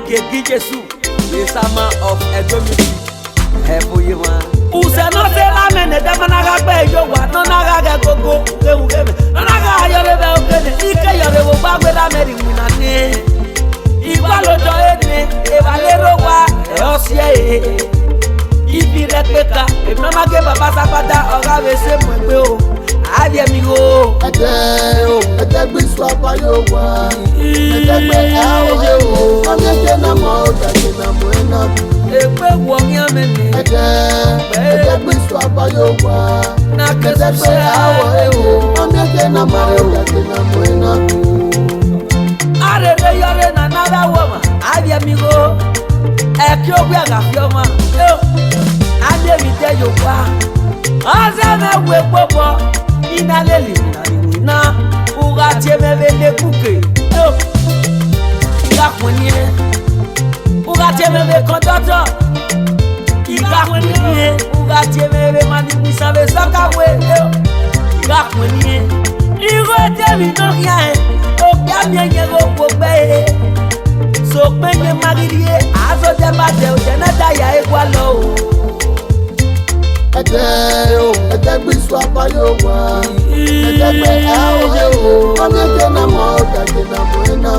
keki Jesu, the summer of Edomisi. Hebu yema. Use no se la mene de managa be yo wa no naga ga gogo ugeme. No naga yore be ogene. Ike yore wo ba gbe da meri muna ne. Igba lo do ene, e ba le ro wa, e osie e. Ibi repeka, e mama ge baba sapada oga we se mo gbe o. Adie mi o. Ede gbe swapa yo wa. Ede gbe awo o. Ameke na mo da na mo na. Ekwe wo mi amene. Ede gbe swapa yo wa. Na ke Ede gbe awo o. Ameke na mo da na mo na. Arere yore na nada woman. Adie mi o. Eki ogbe agafi oma. Yo. Adie mi te yo wa. Aza na we popo. Ina leli na uga tieme vele kuke yo iga kwenye uga tieme ve kondoto iga kwenye uga tieme ve mani misave saka we yo iga kwenye igo temi no rien o bia mienye go gbe so penye magirie azo de mate o jenata ya egwalo Ede gbe swapa yo wa. Ede gbe awo o. Ameke na mo da na mo na.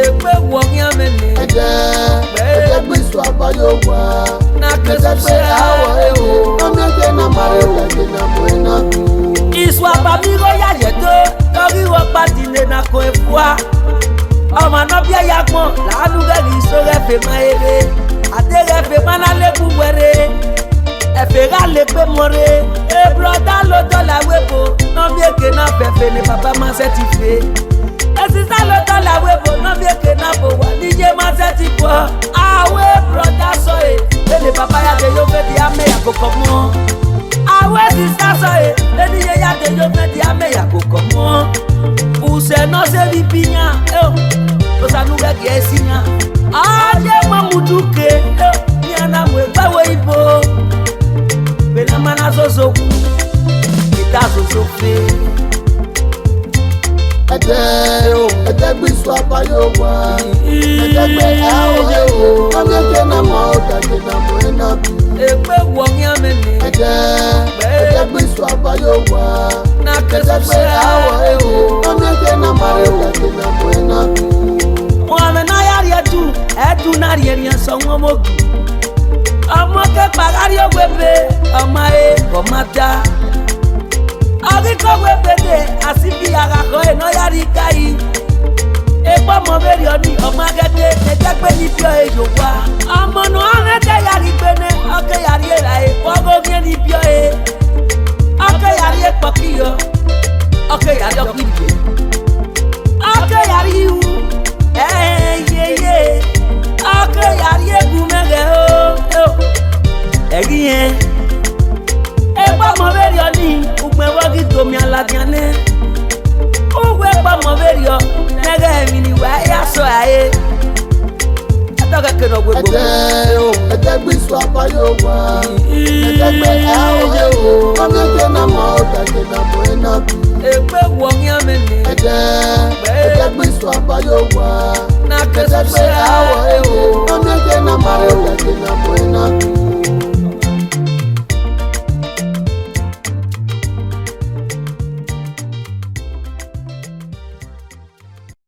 Ekwe wo mi amene. Ede gbe swapa yo wa. Na ke Ede gbe awo o. Ameke na mo da na mo na. Iswa ba mi go ya yeto. Tori wo patine na ko efua. Ọmọ no bia ya gbon. La nu ge ni so re fe ma ere. Ade re fe ma na le buwere. Efega le pe more, e brother lo do la webo, no vie ke na fefe ne papa ma certifié. E sister lo do la webo, no vie ke na bo wa DJ ma certifié. Ah we brother so e le papa ya de yo fe di ame ya ko komo. Ah we sister so e le DJ ya de yo fe di ame ya ko komo. Use no se vi piña, o sa nu ge ke sinya. Ah je ma muduke, ni ana mwe ba we ibo. Bena mana zozo ita zozo fe Ede gbe swapa yo wa. Ede gbe awo o. Ameke na mo da na mo na. ekwe wo mi amene Ede gbe swapa yo wa. na ke Ede gbe awo o. Ameke na mo da na mo na. mo amena ya ri edu na ri so won mo ọmọ ke pagari ogwebe ọmọ komata ari ko gwebe de asibi ara ko eno yari kai epo mo beri oni ọmọ agede ejegbe ni bio ejo wa ọmọ no agede yari bene oke yari era e pogo mi ni bio e oke yari e pokiyo oke yari okirije oke yari u ye oke yari egumege o Egiye Egba mo berio ni ugbe wogi to mi aladiane Ugbe egba mo berio nege mi ni wa ya so aye Atoka ke no gbe gbogbo Ede gbe swapa yo wa. Ede gbe awo o. Ameke na mo da na mo na. Egbe wo mi amene Ede gbe swapa yo wa. Na ke Ede gbe awo o. Ameke na mo da na mo na.